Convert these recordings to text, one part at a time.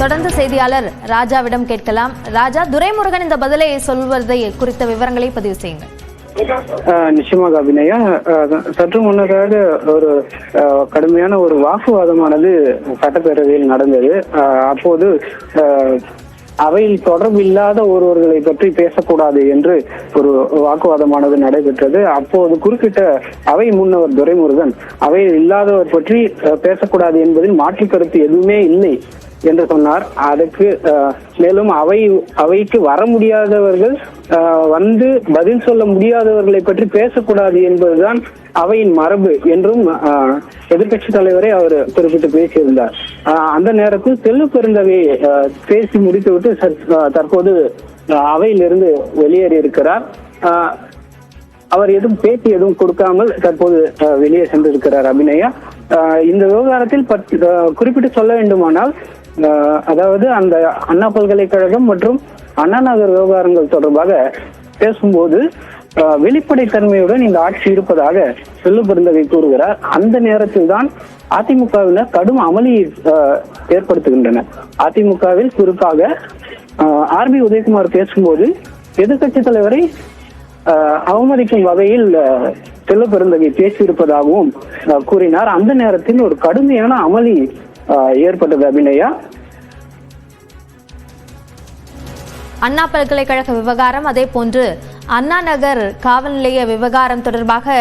தொடர்ந்து செய்தியாளர் ராஜாவிடம் கேட்கலாம். ராஜா, துரைமுருகன் இந்த பதிலை சொல்வதை குறித்த விவரங்களை பதிவு செய்யுங்கள். நிச்சயமாக அபிநயா, சற்று முன்னதாக ஒரு கடுமையான ஒரு வாக்குவாதமானது சட்டப்பேரவையில் நடந்தது. அப்போது அவையில் தொடர்பு இல்லாத ஒருவர்களை பற்றி பேசக்கூடாது என்று ஒரு வாக்குவாதமானது நடைபெற்றது. அப்போது குறுக்கிட்ட அவை முன்னவர் துரைமுருகன், அவையில் இல்லாதவர் பற்றி பேசக்கூடாது என்பதில் மாற்று கருத்து எதுவுமே இல்லை என்று சொன்னார். அதுக்கு மேலும் அவைக்கு வர முடியாதவர்கள் வந்து பதில் சொல்ல முடியாதவர்களை பற்றி பேசக்கூடாது என்பதுதான் அவையின் மரபு என்றும் எதிர்கட்சி தலைவரை அவர் குறிப்பிட்டு பேசியிருந்தார். அந்த நேரத்தில் செல்வ பெருந்தகை பேசி முடித்துவிட்டு தற்போது அவையிலிருந்து வெளியேறி இருக்கிறார். அவர் எதுவும் பேட்டி எதுவும் கொடுக்காமல் தற்போது வெளியே சென்றிருக்கிறார். அபிநயா, இந்த விவகாரத்தில் குறிப்பிட்டு சொல்ல வேண்டுமானால், அதாவது அந்த அண்ணா பல்கலைக்கழகம் மற்றும் அண்ணா நகர் விவகாரங்கள் தொடர்பாக பேசும்போது வெளிப்படைத்தன்மையுடன் இந்த ஆட்சி இருப்பதாக செல்வ பெருந்தகை கூறுகிறார். அந்த நேரத்தில் தான் அதிமுகவினர் கடும் அமளி ஏற்படுத்துகின்றனர். அதிமுகவில் குறிப்பாக ஆர்பி உதயகுமார் பேசும்போது எதிர்கட்சி தலைவரை அவமதிக்கும் வகையில் செல்வ பெருந்தகை பேசியிருப்பதாகவும் கூறினார். அந்த நேரத்தில் ஒரு கடுமையான அமளி ஏற்பட்டது. அபிநயா, அண்ணா பல்கலைக்கழக விவகாரம், அதே போன்று அண்ணா நகர் காவல் நிலைய விவகாரம் தொடர்பாக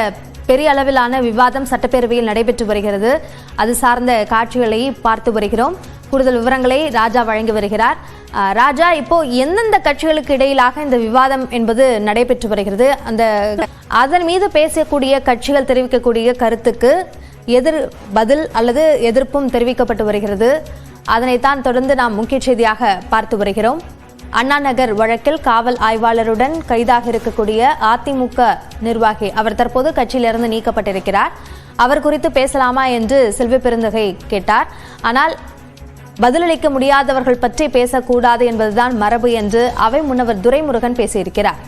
பெரிய அளவிலான விவாதம் சட்டப்பேரவையில் நடைபெற்று வருகிறது. அது சார்ந்த காட்சிகளை பார்த்து வருகிறோம். கூடுதல் விவரங்களை ராஜா வழங்கி வருகிறார். ராஜா, இப்போ எந்தெந்த கட்சிகளுக்கு இடையிலாக இந்த விவாதம் என்பது நடைபெற்று வருகிறது? அதன் மீது பேசக்கூடிய கட்சிகள் தெரிவிக்கக்கூடிய கருத்துக்கு எதிர் பதில் அல்லது எதிர்ப்பும் தெரிவிக்கப்பட்டு வருகிறது. அதனைத்தான் தொடர்ந்து நாம் முக்கிய செய்தியாக பார்த்து வருகிறோம். அண்ணா நகர் வழக்கில் காவல் ஆய்வாளருடன் கைதாக இருக்கக்கூடிய அதிமுக நிர்வாகி, அவர் தற்போது கட்சியிலிருந்து நீக்கப்பட்டிருக்கிறார். அவர் குறித்து பேசலாமா என்று செல்வ பெருந்தகை கேட்டார். ஆனால் பதிலளிக்க முடியாதவர்கள் பற்றி பேசக்கூடாது என்பதுதான் மரபு என்று அவை முன்னவர் துரைமுருகன் பேசியிருக்கிறார்.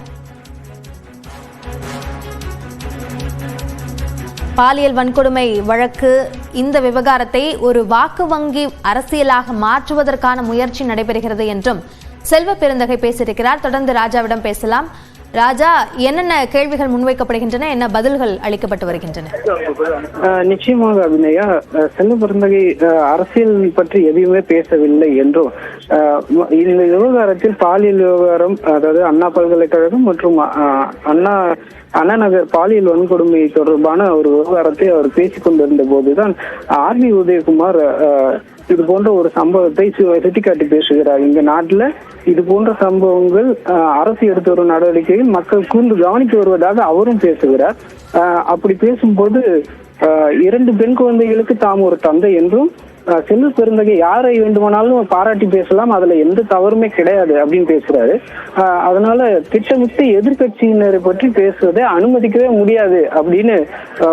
பாலியல் வன்கொடுமை வழக்கு, இந்த விவகாரத்தை ஒரு வாக்கு வங்கி அரசியலாக மாற்றுவதற்கான முயற்சி நடைபெறுகிறது என்றும் செல்வ பெருந்தகை பேசியிருக்கிறார். தொடர்ந்து ராஜாவிடம் பேசலாம். ராஜா, என்னென்ன கேள்விகள் முன்வைக்கப்படுகின்றன, என்ன பதில்கள் அளிக்கப்பட்டு வருகின்றன? நிச்சயமாக அபிநயா, செல்வ பெருந்தகை அரசியல் பற்றி எதையுமே பேசவில்லை என்றும், இந்த விவகாரத்தில் பாலியல் விவகாரம், அதாவது அண்ணா பல்கலைக்கழகம் மற்றும் அண்ணா நகர் பாலியல் வன்கொடுமை தொடர்பான ஒரு விவகாரத்தை அவர் பேசிக் கொண்டிருந்த போதுதான் ஆர்பி உதயகுமார் இது போன்ற ஒரு சம்பவத்தை சுட்டிக்காட்டி பேசுகிறார். இந்த நாட்டுல இது போன்ற சம்பவங்கள் அரசு எடுத்து வரும் நடவடிக்கையில் மக்கள் கூர்ந்து கவனித்து வருவதாக அவரும் பேசுகிறார். அப்படி பேசும்போது 2 பெண் குழந்தைகளுக்கு தாம் ஒரு தந்தை என்றும், செல்வ பெருந்தகை யாரை வேண்டுமானாலும் பாராட்டி பேசலாம், அதுல எந்த தவறுமே கிடையாது அப்படின்னு பேசுறாரு. அதனால திட்டமிட்டு எதிர்கட்சியினரை பற்றி பேசுவதை அனுமதிக்கவே முடியாது அப்படின்னு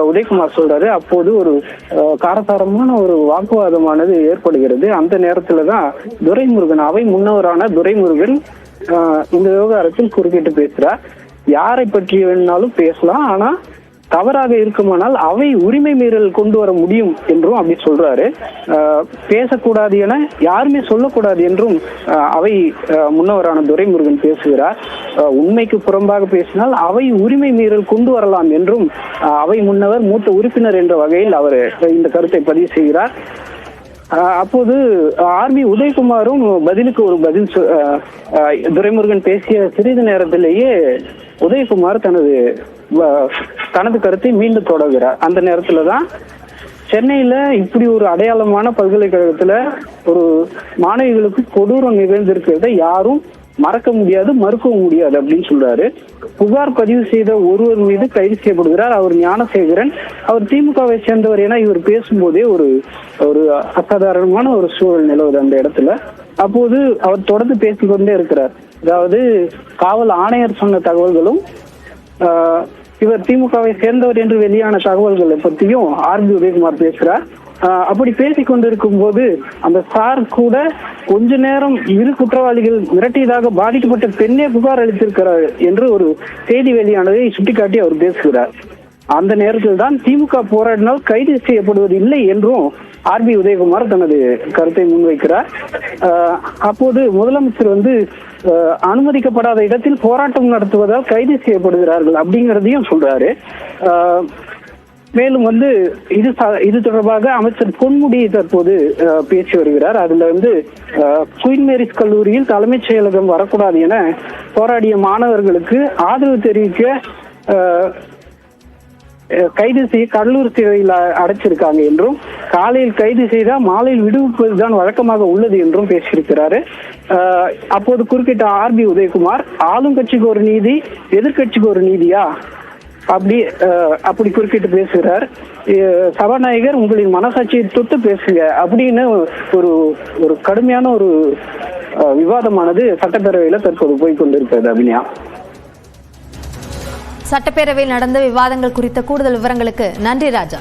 உதயகுமார் சொல்றாரு. அப்போது ஒரு காரசாரமான ஒரு வாக்குவாதமானது ஏற்படுகிறது. அந்த நேரத்துலதான் துரைமுருகன், அவை முன்னவரான துரைமுருகன் இந்த விவகாரத்தில் குறுக்கிட்டு பேசுறார். யாரை பற்றி வேணும்னாலும் பேசலாம், ஆனா தவறாக இருக்குமானால் அவை உரிமை மீறல் கொண்டு வர முடியும் என்றும் அப்படி சொல்றாரு. பேசக்கூடாது என யாருமே சொல்லக்கூடாது என்றும் அவை முன்னவரான துரைமுருகன் பேசுகிறார். உண்மைக்கு புறம்பாக பேசினால் அவை உரிமை மீறல் கொண்டு வரலாம் என்றும் அவை முன்னவர் மூத்த உறுப்பினர் என்ற வகையில் அவர் இந்த கருத்தை பதிவு செய்கிறார். அப்போது ஆர்பி உதயகுமாரும் பதிலுக்கு ஒரு பதில், துரைமுருகன் பேசிய சிறிது நேரத்திலேயே உதயகுமார் தனது கருத்தை மீண்டும் தொடர்கிறார். அந்த நேரத்துலதான் சென்னையில இப்படி ஒரு அடையாளமான பல்கலைக்கழகத்துல ஒரு மாணவிகளுக்கு கொடூரம் நிகழ்ந்திருக்கிறத யாரும் மறக்க முடியாது, மறுக்கவும் முடியாது அப்படின்னு சொல்றாரு. புகார் பதிவு செய்த ஒருவர் மீது கைது செய்யப்படுகிறார். அவர் ஞானசேகரன். அவர் திமுகவை சேர்ந்தவர் என இவர் பேசும்போதே ஒரு அசாதாரணமான ஒரு சூழல் நிலவுது அந்த இடத்துல. அப்போது அவர் தொடர்ந்து பேசிக்கொண்டே இருக்கிறார். அதாவது காவல் ஆணையர் சொன்ன தகவல்களும் இவர் திமுகவை சேர்ந்தவர் என்று வெளியான தகவல்களை பற்றியும் ஆர்பி உதயகுமார் பேசுறார். அப்படி பேசிக் கொண்டிருக்கும் போது அந்த சார் கூட கொஞ்ச நேரம் இரு குற்றவாளிகள் மிரட்டியதாக பாதிக்கப்பட்ட பெண்ணே புகார் அளித்திருக்கிறார் என்று ஒரு செய்தி வெளியானதை சுட்டிக்காட்டி அவர் பேசுகிறார். அந்த நேரத்தில் தான் திமுக போராடினால் கைது செய்யப்படுவது இல்லை என்றும் ஆர்பி உதயகுமார் தனது கருத்தை முன்வைக்கிறார். அப்போது முதலமைச்சர் அனுமதிக்கப்படாத இடத்தில் போராட்டம் நடத்துவதால் கைது செய்யப்படுகிறார்கள் அப்படிங்கிறதையும் சொல்றாரு. மேலும் இது தொடர்பாக அமைச்சர் பொன்முடி தற்போது பேசி வருகிறார். அதுல குயின் மேரிஸ் கல்லூரியில் தலைமைச் செயலகம் வரக்கூடாது என போராடிய மாணவர்களுக்கு ஆதரவு தெரிவிக்க கைது செய்ய கடலூர் சிறையில் அடைச்சிருக்காங்க என்றும், காலையில் கைது செய்தால் மாலையில் விடுவிப்பதுதான் வழக்கமாக உள்ளது என்றும் பேசியிருக்கிறாரு. அப்போது குறுக்கிட்ட ஆர்பி உதயகுமார், ஆளுங்கட்சிக்கு ஒரு நீதி, எதிர்கட்சிக்கு ஒரு நீதியா அப்படி குறுக்கிட்டு பேசுகிறார். சபாநாயகர் உங்களின் மனசாட்சியை தொட்டு பேசுங்க அப்படின்னு ஒரு கடுமையான ஒரு விவாதமானது சட்டப்பேரவையில தற்போது போய்கொண்டிருக்கிறது. அபிநயா, சட்டப்பேரவையில் நடந்த விவாதங்கள் குறித்த கூடுதல் விவரங்களுக்கு நன்றி ராஜா.